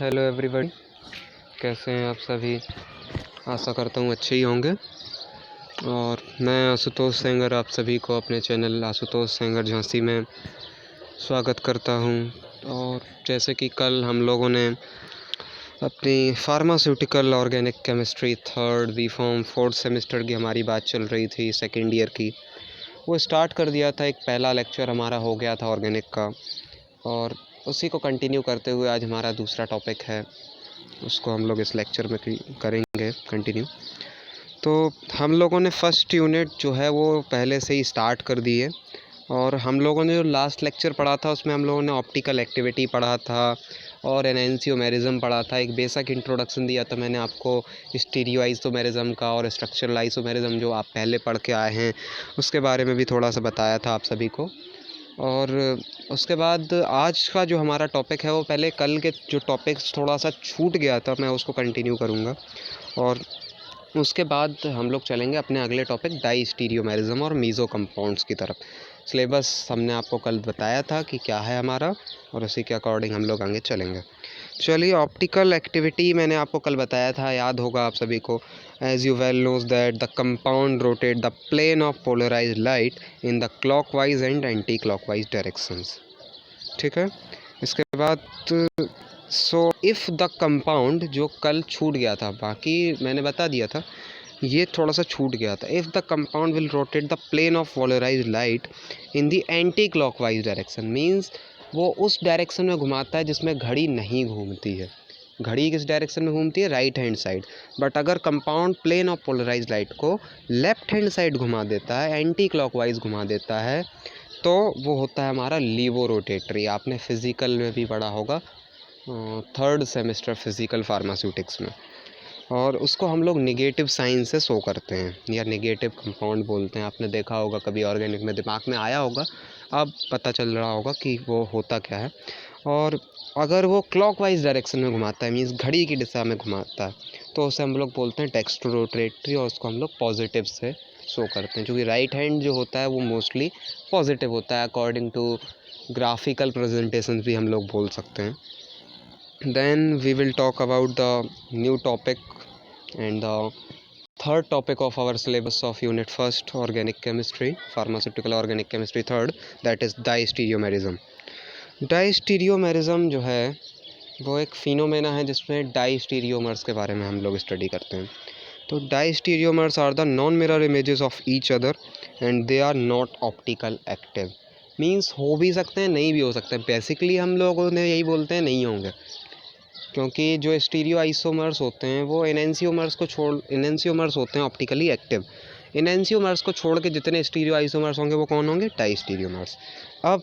Hello everyone, कैसे हैं आप सभी। आशा करता हूँ अच्छे ही होंगे। और मैं आशुतोष सेंगर आप सभी को अपने चैनल आशुतोष सेंगर झांसी में स्वागत करता हूँ। और जैसे कि कल हम लोगों ने अपनी pharmaceutical organic chemistry third B Pharm fourth semester की हमारी बात चल रही थी, सेकेंड ईयर की, वो स्टार्ट कर दिया था। एक पहला लेक्चर हमारा हो गया था ऑर्गेनिक का, और उसी को कंटिन्यू करते हुए आज हमारा दूसरा टॉपिक है, उसको हम लोग इस लेक्चर में करेंगे कंटिन्यू। तो हम लोगों ने फर्स्ट यूनिट जो है वो पहले से ही स्टार्ट कर दी है। और हम लोगों ने जो लास्ट लेक्चर पढ़ा था उसमें हम लोगों ने ऑप्टिकल एक्टिविटी पढ़ा था और एनेंशियोमेरिज्म पढ़ा था। एक बेसिक इंट्रोडक्शन दिया था मैंने आपको स्टीरियो आइसोमेरिज्म का, और स्ट्रक्चरल आइसोमेरिज्म जो आप पहले पढ़ के आए हैं उसके बारे में भी थोड़ा सा बताया था आप सभी को। और उसके बाद आज का जो हमारा टॉपिक है वो पहले कल के जो टॉपिक्स थोड़ा सा छूट गया था मैं उसको कंटिन्यू करूँगा, और उसके बाद हम लोग चलेंगे अपने अगले टॉपिक डाईस्टीरियोमेरिज्म और मीज़ो कंपाउंड्स की तरफ। सिलेबस हमने आपको कल बताया था कि क्या है हमारा, और उसी के अकॉर्डिंग हम लोग आगे चलेंगे। चलिए, ऑप्टिकल एक्टिविटी मैंने आपको कल बताया था, याद होगा आप सभी को। As you well knows that the compound rotate the plane of polarised light in the clockwise and anti clockwise directions. ठीक है, इसके बाद सो इफ़ द कंपाउंड, जो कल छूट गया था, बाकी मैंने बता दिया था, ये थोड़ा सा छूट गया था। If the compound will rotate the plane of polarised light in the anti clockwise direction, means वो उस डायरेक्शन में घुमाता है जिसमें घड़ी नहीं घूमती है। घड़ी किस डायरेक्शन में घूमती है? Right hand side. बट अगर compound plane of polarised light को लेफ्ट हैंड साइड घुमा देता है, एंटी क्लॉकवाइज घुमा देता है, तो वो होता है हमारा लीवो रोटेटरी। आपने फिज़िकल में भी पढ़ा होगा, थर्ड सेमेस्टर फिज़िकल फार्मास्यूटिक्स में। और उसको हम लोग नेगेटिव साइन से शो करते हैं या नेगेटिव कंपाउंड बोलते हैं। आपने देखा होगा कभी ऑर्गेनिक में, दिमाग में आया होगा, अब पता चल रहा होगा कि वो होता क्या है। और अगर वो क्लॉकवाइज डायरेक्शन में घुमाता है, मीन्स घड़ी की दिशा में घुमाता है, तो उसे हम लोग बोलते हैं डेक्स्ट्रोरोटेटरी, और उसको हम लोग पॉजिटिव से शो करते हैं, क्योंकि राइट हैंड जो होता है वो मोस्टली पॉजिटिव होता है, अकॉर्डिंग टू ग्राफिकल प्रेजेंटेशन भी हम लोग बोल सकते हैं। Then we will talk about the new topic and the third topic of our syllabus of unit first, organic chemistry, pharmaceutical organic chemistry third, that is डाईस्टीरियोमेरिज्म। डाईस्टीरियोमेरिज्म जो है वो एक फिनोमेना है जिसमें डाईस्टीरियोमर्स के बारे में हम लोग स्टडी करते हैं। तो diastereomers are the non mirror images of each other and they are not optical active, means हो भी सकते हैं नहीं भी हो सकते हैं। बेसिकली हम लोगों ने यही बोलते हैं नहीं होंगे, क्योंकि जो स्टीरियो आइसोमर्स होते हैं वो इनेंशियोमर्स होते हैं ऑप्टिकली एक्टिव। इनेंशियोमर्स को छोड़ के जितने स्टीरियो आइसोमर्स होंगे वो कौन होंगे? डाईस्टीरियोमर्स। अब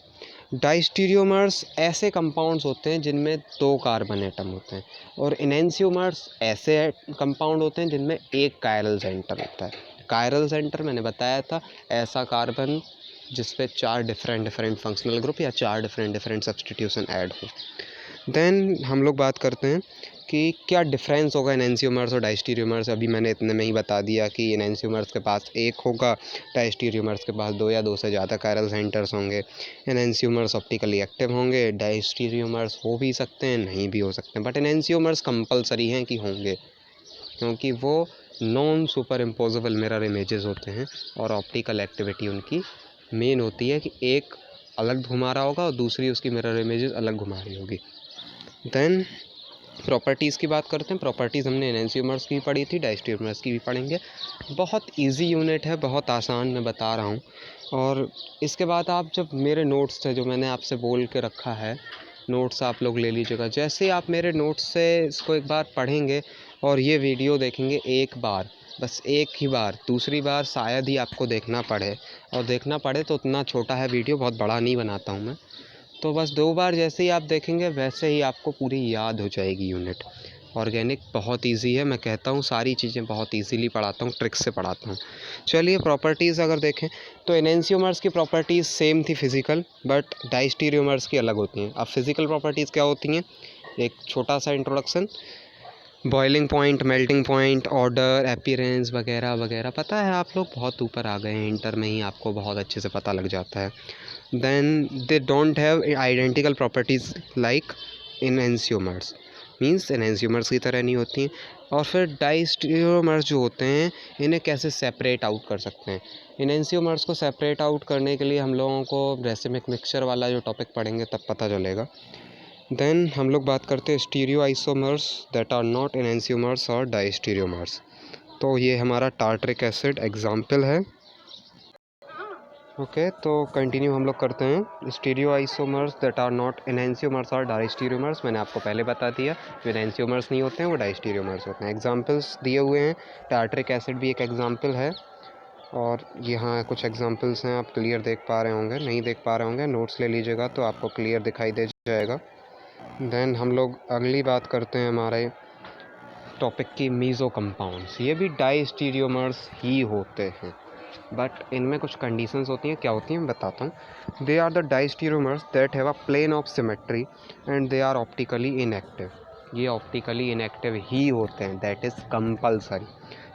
डाईस्टीरियोमर्स ऐसे कंपाउंड्स होते हैं जिनमें 2 कार्बन एटम होते हैं, और इनेंशियोमर्स ऐसे कंपाउंड होते हैं जिनमें एक कायरल सेंटर होता है। कायरल सेंटर मैंने बताया था, ऐसा कार्बन जिस पे 4 डिफरेंट फंक्शनल ग्रुप या 4 डिफरेंट सब्स्टिट्यूशन ऐड हो। देन हम लोग बात करते हैं कि क्या डिफरेंस होगा इनेंशियोमर्स और डाईस्टीरियोमर्स। अभी मैंने इतने में ही बता दिया कि इनेंशियोमर्स के पास एक होगा, डाईस्टीरियोमर्स के पास 2 या 2 से ज़्यादा कायरल सेंटर्स होंगे। इनेंशियोमर्स ऑप्टिकली एक्टिव होंगे, डाईस्टीरियोमर्स हो भी सकते हैं नहीं भी हो सकते हैं, बट इनेंशियोमर्स कंपलसरी हैं कि होंगे, क्योंकि वो non super imposable mirror images होते हैं, और ऑप्टिकल एक्टिविटी उनकी मेन होती है कि एक अलग घुमा रहा होगा और दूसरी उसकी मिरर इमेजेस अलग घुमा रही होगी। देन प्रॉपर्टीज़ की बात करते हैं। प्रॉपर्टीज़ हमने इनेंशियोमर्स की भी पढ़ी थी, डाईस्टीरियोमर्स की भी पढ़ेंगे। बहुत इजी यूनिट है, बहुत आसान मैं बता रहा हूँ। और इसके बाद आप जब मेरे नोट्स थे जो मैंने आपसे बोल के रखा है, नोट्स आप लोग ले लीजिएगा। जैसे ही आप मेरे नोट्स से इसको एक बार पढ़ेंगे और ये वीडियो देखेंगे एक बार, बस एक ही बार, दूसरी बार शायद ही आपको देखना पड़े, और देखना पड़े तो उतना छोटा है वीडियो, बहुत बड़ा नहीं बनाता हूँ मैं, तो बस 2 बार जैसे ही आप देखेंगे वैसे ही आपको पूरी याद हो जाएगी यूनिट। ऑर्गेनिक बहुत इजी है, मैं कहता हूँ सारी चीज़ें बहुत इजीली पढ़ाता हूँ, ट्रिक्स से पढ़ाता हूँ। चलिए, प्रॉपर्टीज़ अगर देखें तो इनेंशियोमर्स की प्रॉपर्टीज़ सेम थी फिज़िकल, बट डाईस्टीरियोमर्स की अलग होती हैं। अब फिज़िकल प्रॉपर्टीज़ क्या होती हैं, एक छोटा सा introduction. Boiling point, melting point, order, appearance वगैरह वगैरह पता है, आप लोग बहुत ऊपर आ गए हैं, इंटर में ही आपको बहुत अच्छे से पता लग जाता है। Then they don't have identical properties like enantiomers. Means enantiomers की तरह नहीं होती हैं। और फिर डाइस्टीरियोमर्स जो होते हैं इन्हें कैसे सेपरेट आउट कर सकते हैं। एनेंशियोमर्स को सेपरेट आउट करने के लिए हम लोगों को रेसिमिक मिक्सचर वाला जो टॉपिक पढ़ेंगे तब पता चलेगा। देन हम लोग बात करते हैं stereo isomers that are not enantiomers और डाइस्टीरियोमर्स। तो ये हमारा टार्टरिक एसिड एग्जाम्पल है। ओके, तो कंटिन्यू हम लोग करते हैं। Stereo isomers that are not enantiomers और डाइस्टीरियोमर्स, मैंने आपको पहले बता दिया, जो एनेंशियोमर्स नहीं होते हैं वो डाइस्टीरियोमर्स होते हैं। एग्जांपल्स दिए हुए हैं, टार्टरिक एसिड भी एक एग्जांपल है, और यहाँ कुछ एग्जांपल्स हैं, आप क्लियर देख पा रहे होंगे, नहीं देख पा रहे होंगे नोट्स ले लीजिएगा तो आपको क्लियर दिखाई दे जाएगा। देन हम लोग अगली बात करते हैं हमारे टॉपिक की, मीज़ो कंपाउंड्स। ये भी डाइस्टीरियोमर्स ही होते हैं, बट इनमें कुछ कंडीशंस होती हैं। क्या होती हैं मैं बताता हूँ। They are the diastereomers that have a plane of symmetry and they are optically inactive. ये ऑप्टिकली इनएक्टिव ही होते हैं, दैट इज़ कंपल्सरी।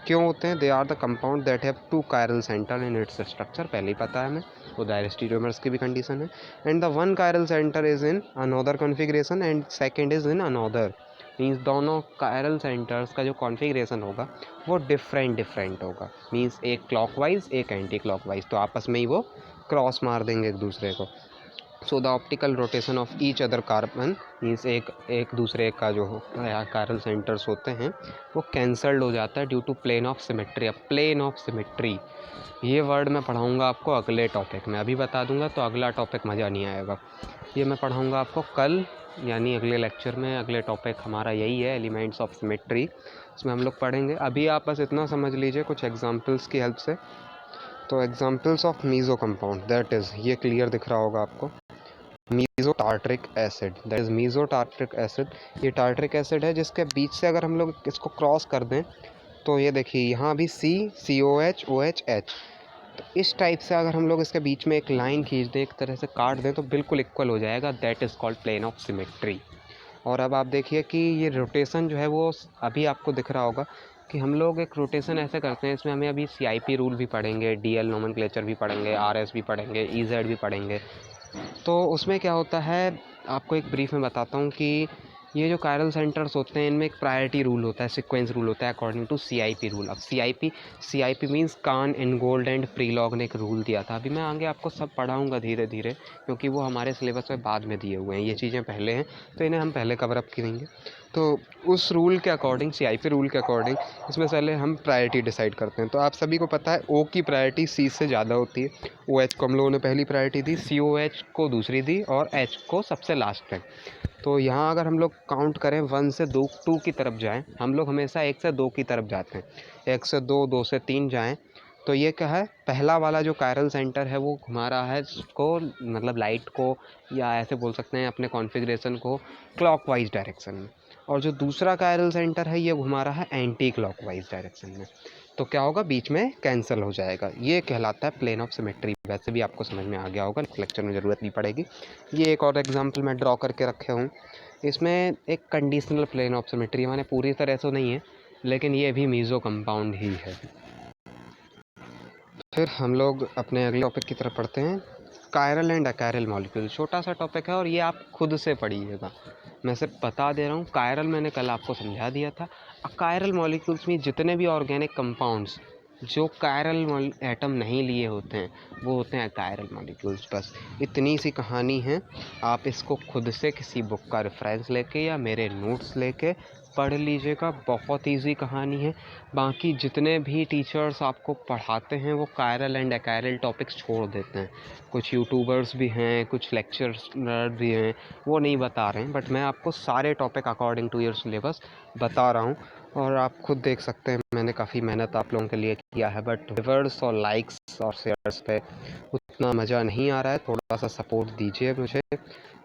क्यों होते हैं? They are the compound that have 2 chiral centre in its structure, पहले ही पता है हमें, वो डाइस्टीरियोमर्स की भी कंडीशन है। And the 1 chiral centre is in another configuration and second is in another. Means दोनों कायरल सेंटर्स का जो कॉन्फ़िगरेशन होगा वो डिफरेंट होगा। मीन्स एक क्लॉकवाइज एक एंटी क्लॉकवाइज, तो आपस में ही वो क्रॉस मार देंगे एक दूसरे को। So the optical rotation of each other carbon means एक दूसरे का जो कायरल सेंटर्स होते हैं वो कैंसल्ड हो जाता है due to plane of symmetry. अब प्लेन ऑफ सिमेट्री ये वर्ड मैं पढ़ाऊँगा आपको अगले टॉपिक में, अभी बता दूंगा तो अगला टॉपिक मज़ा नहीं आएगा। ये मैं पढ़ाऊँगा आपको कल, यानी अगले लेक्चर में। अगले टॉपिक हमारा यही है, एलिमेंट्स ऑफ सिमेट्री, इसमें हम लोग पढ़ेंगे। अभी आप बस इतना समझ लीजिए कुछ एग्जांपल्स की हेल्प से। तो examples of meso compound, that is, ये क्लियर दिख रहा होगा आपको, meso tartaric acid, that is meso tartaric acid. ये टार्टरिक एसिड है जिसके बीच से अगर हम लोग इसको क्रॉस कर दें तो ये देखिए यहाँ भी COH OH, तो इस टाइप से अगर हम लोग इसके बीच में एक लाइन खींच दें, एक तरह से काट दें, तो बिल्कुल इक्वल हो जाएगा, that is called plane of symmetry. और अब आप देखिए कि ये रोटेशन जो है वो अभी आपको दिख रहा होगा कि हम लोग एक रोटेशन ऐसे करते हैं, इसमें हमें अभी CIP रूल भी पढ़ेंगे, DL नोमेनक्लेचर भी पढ़ेंगे, RS भी पढ़ेंगे, EZ भी पढ़ेंगे। तो उसमें क्या होता है, आपको एक ब्रीफ में बताता हूँ कि ये जो कायरल सेंटर्स होते हैं इनमें एक प्रायोरिटी रूल होता है, सीक्वेंस रूल होता है अकॉर्डिंग टू CIP रूल। अब CIP मीन्स कान इनगोल्ड एंड प्रीलॉग ने एक रूल दिया था। अभी मैं आगे आपको सब पढ़ाऊँगा धीरे धीरे, क्योंकि वो हमारे सिलेबस में बाद में दिए हुए हैं, ये चीज़ें पहले हैं तो इन्हें हम पहले कवर अप करेंगे। तो उस रूल के अकॉर्डिंग, CIP रूल के अकॉर्डिंग, इसमें पहले हम प्रायोरिटी डिसाइड करते हैं। तो आप सभी को पता है O की प्रायोरिटी C से ज़्यादा होती है। OH को हम लोगों ने पहली प्रायोरिटी दी, COH को दूसरी दी और H को सबसे लास्ट में। तो यहाँ अगर हम लोग काउंट करें 1 से 2 की तरफ जाएं, हम लोग हमेशा 1 से 2 की तरफ जाते हैं, 1 से 2, 2 से 3 जाएं, तो ये क्या है, पहला वाला जो कायरल सेंटर है वो घुमा रहा है इसको, मतलब लाइट को, या ऐसे बोल सकते हैं अपने कॉन्फ़िगरेशन को, क्लॉकवाइज डायरेक्शन में। और जो दूसरा कायरल सेंटर है ये घुमा रहा है एंटी क्लॉकवाइज डायरेक्शन में। तो क्या होगा, बीच में कैंसिल हो जाएगा, ये कहलाता है प्लेन ऑफ सिमेट्री। वैसे भी आपको समझ में आ गया होगा, नेक्स्ट लेक्चर में ज़रूरत नहीं पड़ेगी। ये एक और एग्जांपल मैं ड्रॉ करके रखे हूँ, इसमें एक कंडीशनल प्लेन ऑफ सिमेट्री, माने पूरी तरह से नहीं है, लेकिन ये भी मीज़ो कंपाउंड ही है। फिर हम लोग अपने अगले टॉपिक की तरफ पढ़ते हैं, कायरल एंड अकायरल मॉलिक्यूल। छोटा सा टॉपिक है और ये आप खुद से पढ़िएगा, मैं सिर्फ बता दे रहा हूँ। कायरल मैंने कल आपको समझा दिया था। अकायरल मॉलिक्यूल्स में जितने भी ऑर्गेनिक कंपाउंड्स जो कायरल एटम नहीं लिए होते हैं वो होते हैं अकायरल मॉलिक्यूल्स। बस इतनी सी कहानी है, आप इसको खुद से किसी बुक का रेफरेंस लेके या मेरे नोट्स लेके पढ़ लीजिएगा, बहुत ईजी कहानी है। बाकी जितने भी टीचर्स आपको पढ़ाते हैं वो कायरल एंड अकायरल टॉपिक्स छोड़ देते हैं। कुछ यूट्यूबर्स भी हैं, कुछ लेक्चरर भी हैं, वो नहीं बता रहे हैं, बट मैं आपको सारे topic according to your syllabus बता रहा हूँ। और आप खुद देख सकते हैं मैंने काफ़ी मेहनत आप लोगों के लिए किया है, बट व्यूअर्स और लाइक्स और शेयर्स पे उतना मज़ा नहीं आ रहा है। थोड़ा सा सपोर्ट दीजिए मुझे।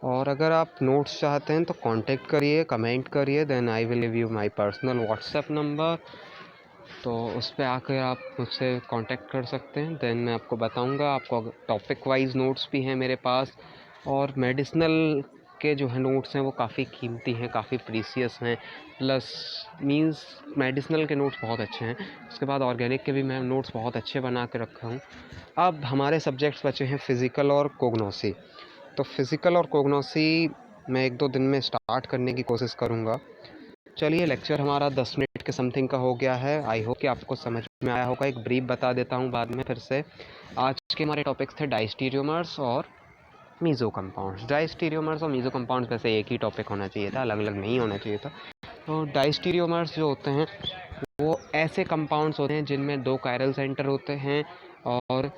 और अगर आप नोट्स चाहते हैं तो कांटेक्ट करिए, कमेंट करिए, then I will give you my personal WhatsApp number. तो उस पर आकर आप मुझसे कांटेक्ट कर सकते हैं, देन मैं आपको बताऊंगा। आपको टॉपिक वाइज नोट्स भी हैं मेरे पास, और मेडिसिनल के जो है नोट्स हैं वो काफ़ी कीमती हैं, काफ़ी प्रीसियस हैं, प्लस मींस मेडिसिनल के नोट्स बहुत अच्छे हैं। उसके बाद ऑर्गेनिक के भी मैं नोट्स बहुत अच्छे बना के रखा हूँ। अब हमारे सब्जेक्ट्स बचे हैं फ़िज़िकल और कोग्नोसी। तो फ़िज़िकल और कोग्नोसी मैं 1-2 दिन में स्टार्ट करने की कोशिश करूँगा। चलिए, लेक्चर हमारा 10 मिनट के समथिंग का हो गया है। आई होप कि आपको समझ में आया होगा। एक ब्रीफ बता देता हूँ बाद में फिर से। आज के हमारे टॉपिक्स थे डाइस्टीरियोमर्स और मीज़ो कंपाउंड्स। डाइस्टीरियोमर्स और मीज़ो कंपाउंड्स वैसे एक ही टॉपिक होना चाहिए था, अलग अलग नहीं होना चाहिए था। तो डाइस्टीरियोमर्स जो होते हैं वो ऐसे कंपाउंड्स होते हैं जिनमें 2 कायरल सेंटर होते हैं, और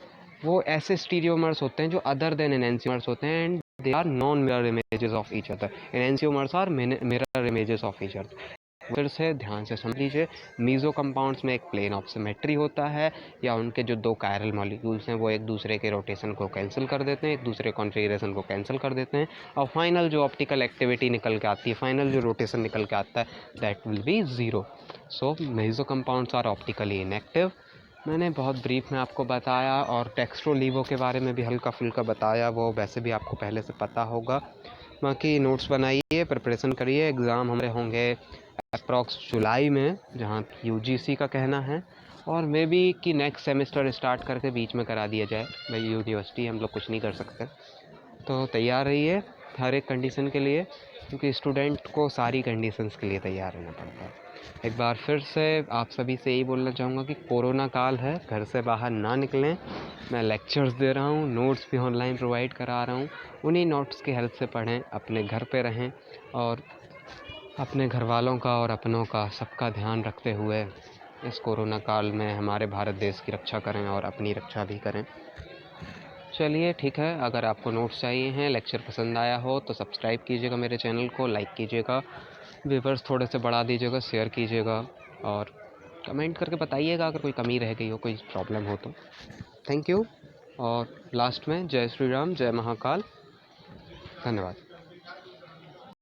वो ऐसे स्टीरियोमर्स होते हैं जो अदर देन एनेंसियोमर्स होते हैं, and they are non mirror images of each other. Enantiomers are mirror images of each other. फिर से ध्यान से समझ लीजिए, मीज़ो कंपाउंड्स में एक प्लेन ऑफ सिमेट्री होता है, या उनके जो 2 कायरल मॉलिक्यूल्स हैं वो एक दूसरे के रोटेशन को कैंसिल कर देते हैं, एक दूसरे कॉन्फ़िगरेशन को कैंसिल कर देते हैं, और फाइनल जो ऑप्टिकल एक्टिविटी निकल के आती है, फाइनल जो रोटेशन निकल के आता है, that will be 0। So meso compounds are optically inactive. मैंने बहुत ब्रीफ में आपको बताया, और टेक्स्ट्रो-लीवो के बारे में भी हल्का फुल्का बताया, वो वैसे भी आपको पहले से पता होगा। बाकी नोट्स बनाइए, प्रिपरेशन करिए। एग्ज़ाम हमारे होंगे अप्रॉक्स जुलाई में, जहाँ यूजीसी का कहना है, और मे बी कि नेक्स्ट सेमेस्टर स्टार्ट करके बीच में करा दिया जाए। भाई यूनिवर्सिटी हम लोग कुछ नहीं कर सकते, तो तैयार रहिए हर एक कंडीशन के लिए, क्योंकि स्टूडेंट को सारी कंडीशंस के लिए तैयार रहना पड़ता है। एक बार फिर से आप सभी से यही बोलना चाहूँगा कि कोरोना काल है, घर से बाहर ना निकलें। मैं लेक्चर्स दे रहा हूँ, नोट्स भी ऑनलाइन प्रोवाइड करा रहा हूँ। उन्हीं नोट्स की हेल्प से पढ़ें, अपने घर पे रहें, और अपने घर वालों का और अपनों का सबका ध्यान रखते हुए इस कोरोना काल में हमारे भारत देश की रक्षा करें और अपनी रक्षा भी करें। चलिए ठीक है, अगर आपको नोट्स चाहिए हैं, लेक्चर पसंद आया हो तो सब्सक्राइब कीजिएगा मेरे चैनल को, लाइक कीजिएगा, व्यूअर्स थोड़े से बढ़ा दीजिएगा, शेयर कीजिएगा, और कमेंट करके बताइएगा अगर कोई कमी रह गई हो, कोई प्रॉब्लम हो तो। Thank you. और लास्ट में जय श्री राम, जय महाकाल। धन्यवाद।